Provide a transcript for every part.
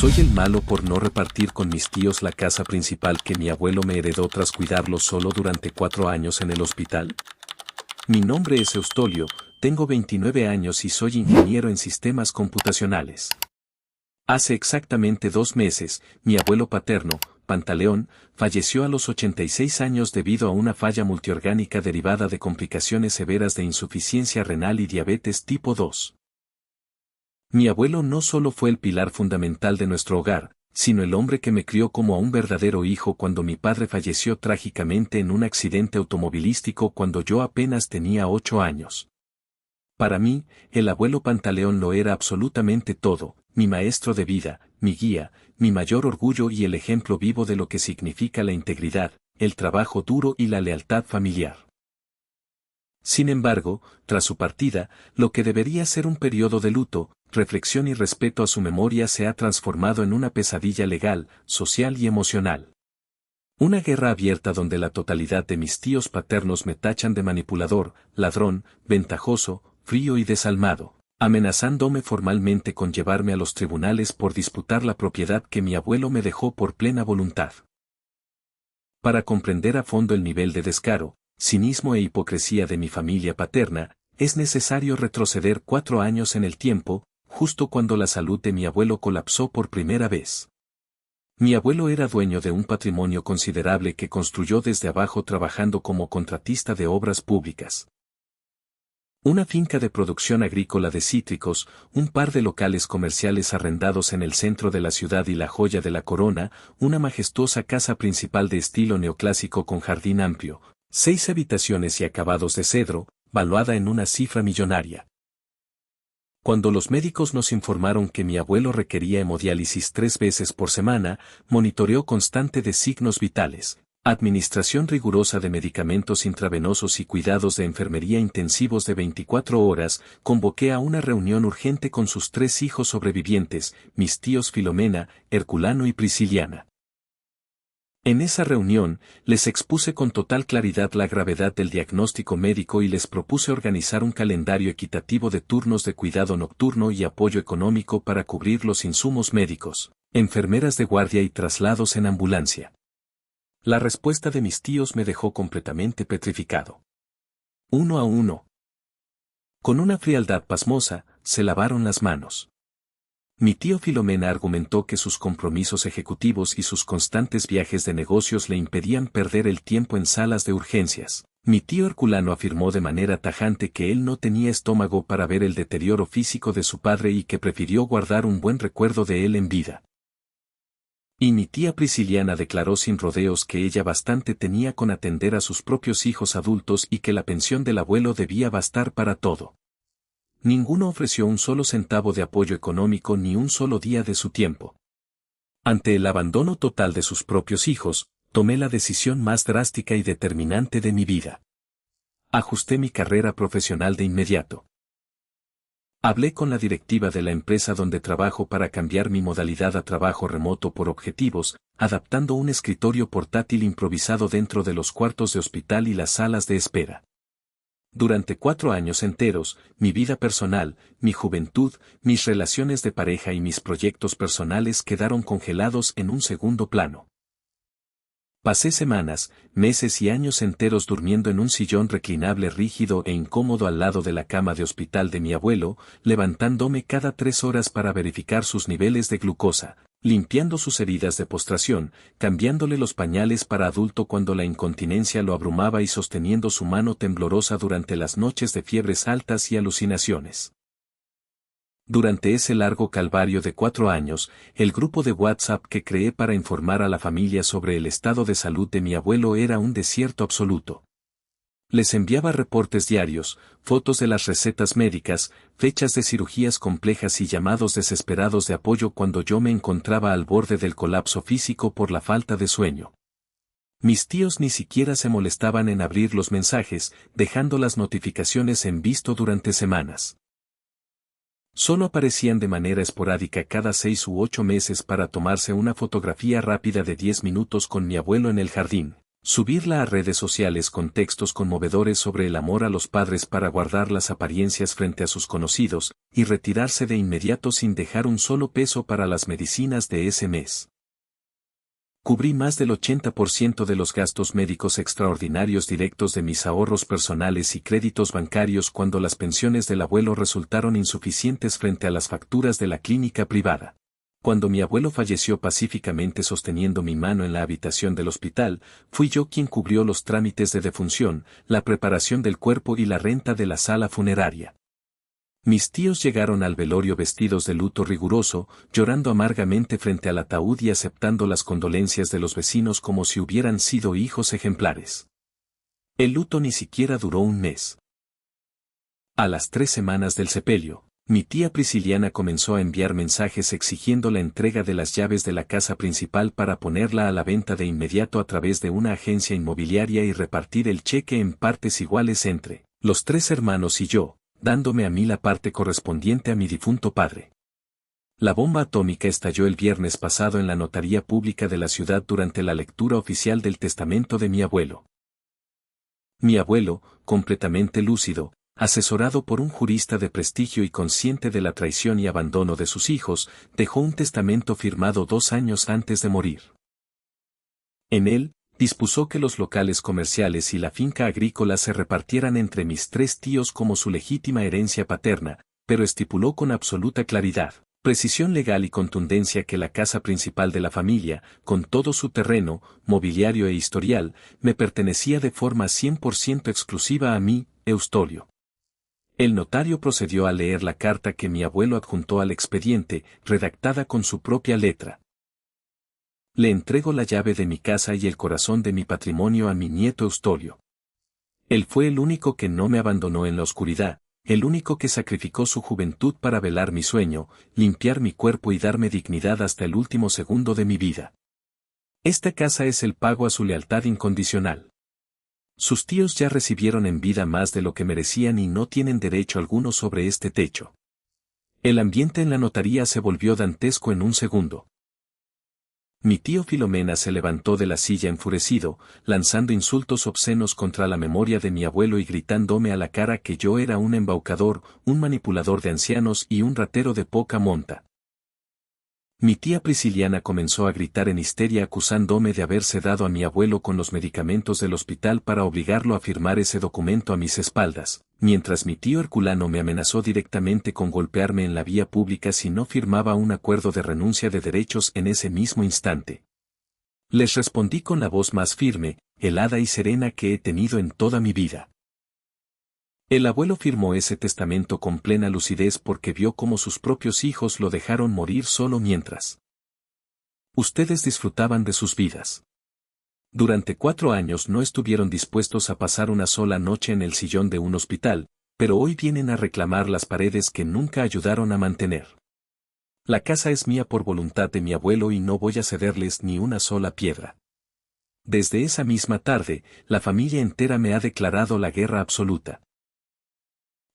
¿Soy el malo por no repartir con mis tíos la casa principal que mi abuelo me heredó tras cuidarlo solo durante 4 años en el hospital? Mi nombre es Eustolio, tengo 29 años y soy ingeniero en sistemas computacionales. Hace exactamente 2 meses, mi abuelo paterno, Pantaleón, falleció a los 86 años debido a una falla multiorgánica derivada de complicaciones severas de insuficiencia renal y diabetes tipo 2. Mi abuelo no solo fue el pilar fundamental de nuestro hogar, sino el hombre que me crió como a un verdadero hijo cuando mi padre falleció trágicamente en un accidente automovilístico cuando yo apenas tenía 8 años. Para mí, el abuelo Pantaleón lo era absolutamente todo, mi maestro de vida, mi guía, mi mayor orgullo y el ejemplo vivo de lo que significa la integridad, el trabajo duro y la lealtad familiar. Sin embargo, tras su partida, lo que debería ser un periodo de luto, reflexión y respeto a su memoria se ha transformado en una pesadilla legal, social y emocional. Una guerra abierta donde la totalidad de mis tíos paternos me tachan de manipulador, ladrón, ventajoso, frío y desalmado, amenazándome formalmente con llevarme a los tribunales por disputar la propiedad que mi abuelo me dejó por plena voluntad. Para comprender a fondo el nivel de descaro, cinismo e hipocresía de mi familia paterna, es necesario retroceder 4 años en el tiempo, justo cuando la salud de mi abuelo colapsó por primera vez. Mi abuelo era dueño de un patrimonio considerable que construyó desde abajo trabajando como contratista de obras públicas. Una finca de producción agrícola de cítricos, un par de locales comerciales arrendados en el centro de la ciudad y la joya de la corona, una majestuosa casa principal de estilo neoclásico con jardín amplio, 6 habitaciones y acabados de cedro, valuada en una cifra millonaria. Cuando los médicos nos informaron que mi abuelo requería hemodiálisis 3 veces por semana, monitoreo constante de signos vitales, administración rigurosa de medicamentos intravenosos y cuidados de enfermería intensivos de 24 horas, convoqué a una reunión urgente con sus 3 hijos sobrevivientes, mis tíos Filomena, Herculano y Prisciliana. En esa reunión, les expuse con total claridad la gravedad del diagnóstico médico y les propuse organizar un calendario equitativo de turnos de cuidado nocturno y apoyo económico para cubrir los insumos médicos, enfermeras de guardia y traslados en ambulancia. La respuesta de mis tíos me dejó completamente petrificado. Uno a uno. Con una frialdad pasmosa, se lavaron las manos. Mi tío Filomena argumentó que sus compromisos ejecutivos y sus constantes viajes de negocios le impedían perder el tiempo en salas de urgencias. Mi tío Herculano afirmó de manera tajante que él no tenía estómago para ver el deterioro físico de su padre y que prefirió guardar un buen recuerdo de él en vida. Y mi tía Prisciliana declaró sin rodeos que ella bastante tenía con atender a sus propios hijos adultos y que la pensión del abuelo debía bastar para todo. Ninguno ofreció un solo centavo de apoyo económico ni un solo día de su tiempo. Ante el abandono total de sus propios hijos, tomé la decisión más drástica y determinante de mi vida. Ajusté mi carrera profesional de inmediato. Hablé con la directiva de la empresa donde trabajo para cambiar mi modalidad a trabajo remoto por objetivos, adaptando un escritorio portátil improvisado dentro de los cuartos de hospital y las salas de espera. Durante 4 años enteros, mi vida personal, mi juventud, mis relaciones de pareja y mis proyectos personales quedaron congelados en un segundo plano. Pasé semanas, meses y años enteros durmiendo en un sillón reclinable rígido e incómodo al lado de la cama de hospital de mi abuelo, levantándome cada 3 horas para verificar sus niveles de glucosa, limpiando sus heridas de postración, cambiándole los pañales para adulto cuando la incontinencia lo abrumaba y sosteniendo su mano temblorosa durante las noches de fiebres altas y alucinaciones. Durante ese largo calvario de 4 años, el grupo de WhatsApp que creé para informar a la familia sobre el estado de salud de mi abuelo era un desierto absoluto. Les enviaba reportes diarios, fotos de las recetas médicas, fechas de cirugías complejas y llamados desesperados de apoyo cuando yo me encontraba al borde del colapso físico por la falta de sueño. Mis tíos ni siquiera se molestaban en abrir los mensajes, dejando las notificaciones en visto durante semanas. Solo aparecían de manera esporádica cada 6 u 8 meses para tomarse una fotografía rápida de 10 minutos con mi abuelo en el jardín, Subirla a redes sociales con textos conmovedores sobre el amor a los padres para guardar las apariencias frente a sus conocidos, y retirarse de inmediato sin dejar un solo peso para las medicinas de ese mes. Cubrí más del 80% de los gastos médicos extraordinarios directos de mis ahorros personales y créditos bancarios cuando las pensiones del abuelo resultaron insuficientes frente a las facturas de la clínica privada. Cuando mi abuelo falleció pacíficamente sosteniendo mi mano en la habitación del hospital, fui yo quien cubrió los trámites de defunción, la preparación del cuerpo y la renta de la sala funeraria. Mis tíos llegaron al velorio vestidos de luto riguroso, llorando amargamente frente al ataúd y aceptando las condolencias de los vecinos como si hubieran sido hijos ejemplares. El luto ni siquiera duró un mes. A las 3 semanas del sepelio, mi tía Prisciliana comenzó a enviar mensajes exigiendo la entrega de las llaves de la casa principal para ponerla a la venta de inmediato a través de una agencia inmobiliaria y repartir el cheque en partes iguales entre los 3 hermanos y yo, dándome a mí la parte correspondiente a mi difunto padre. La bomba atómica estalló el viernes pasado en la notaría pública de la ciudad durante la lectura oficial del testamento de mi abuelo. Mi abuelo, completamente lúcido, asesorado por un jurista de prestigio y consciente de la traición y abandono de sus hijos, dejó un testamento firmado 2 años antes de morir. En él, dispuso que los locales comerciales y la finca agrícola se repartieran entre mis 3 tíos como su legítima herencia paterna, pero estipuló con absoluta claridad, precisión legal y contundencia que la casa principal de la familia, con todo su terreno, mobiliario e historial, me pertenecía de forma 100% exclusiva a mí, Eustolio. El notario procedió a leer la carta que mi abuelo adjuntó al expediente, redactada con su propia letra. Le entrego la llave de mi casa y el corazón de mi patrimonio a mi nieto Eustolio. Él fue el único que no me abandonó en la oscuridad, el único que sacrificó su juventud para velar mi sueño, limpiar mi cuerpo y darme dignidad hasta el último segundo de mi vida. Esta casa es el pago a su lealtad incondicional. Sus tíos ya recibieron en vida más de lo que merecían y no tienen derecho alguno sobre este techo. El ambiente en la notaría se volvió dantesco en un segundo. Mi tío Filomena se levantó de la silla enfurecido, lanzando insultos obscenos contra la memoria de mi abuelo y gritándome a la cara que yo era un embaucador, un manipulador de ancianos y un ratero de poca monta. Mi tía Prisciliana comenzó a gritar en histeria acusándome de haber sedado a mi abuelo con los medicamentos del hospital para obligarlo a firmar ese documento a mis espaldas, mientras mi tío Herculano me amenazó directamente con golpearme en la vía pública si no firmaba un acuerdo de renuncia de derechos en ese mismo instante. Les respondí con la voz más firme, helada y serena que he tenido en toda mi vida. El abuelo firmó ese testamento con plena lucidez porque vio cómo sus propios hijos lo dejaron morir solo mientras ustedes disfrutaban de sus vidas. Durante 4 años no estuvieron dispuestos a pasar una sola noche en el sillón de un hospital, pero hoy vienen a reclamar las paredes que nunca ayudaron a mantener. La casa es mía por voluntad de mi abuelo y no voy a cederles ni una sola piedra. Desde esa misma tarde, la familia entera me ha declarado la guerra absoluta.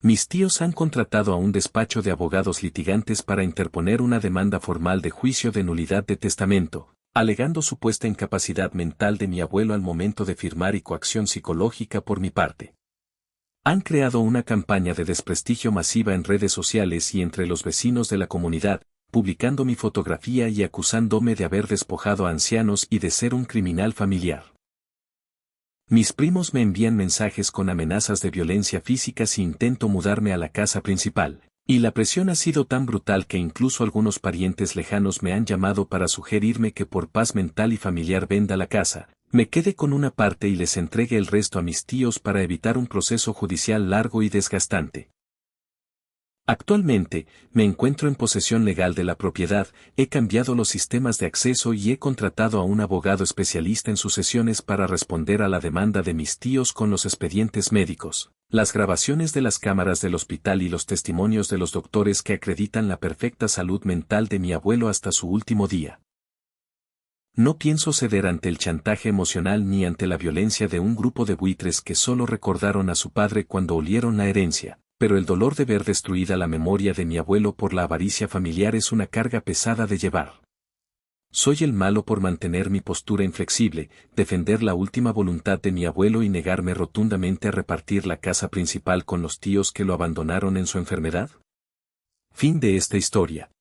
Mis tíos han contratado a un despacho de abogados litigantes para interponer una demanda formal de juicio de nulidad de testamento, alegando supuesta incapacidad mental de mi abuelo al momento de firmar y coacción psicológica por mi parte. Han creado una campaña de desprestigio masiva en redes sociales y entre los vecinos de la comunidad, publicando mi fotografía y acusándome de haber despojado a ancianos y de ser un criminal familiar. Mis primos me envían mensajes con amenazas de violencia física si intento mudarme a la casa principal, y la presión ha sido tan brutal que incluso algunos parientes lejanos me han llamado para sugerirme que por paz mental y familiar venda la casa, me quede con una parte y les entregue el resto a mis tíos para evitar un proceso judicial largo y desgastante. Actualmente, me encuentro en posesión legal de la propiedad, he cambiado los sistemas de acceso y he contratado a un abogado especialista en sucesiones para responder a la demanda de mis tíos con los expedientes médicos, las grabaciones de las cámaras del hospital y los testimonios de los doctores que acreditan la perfecta salud mental de mi abuelo hasta su último día. No pienso ceder ante el chantaje emocional ni ante la violencia de un grupo de buitres que solo recordaron a su padre cuando olieron la herencia. Pero el dolor de ver destruida la memoria de mi abuelo por la avaricia familiar es una carga pesada de llevar. Soy el malo por mantener mi postura inflexible, defender la última voluntad de mi abuelo y negarme rotundamente a repartir la casa principal con los tíos que lo abandonaron en su enfermedad. Fin de esta historia.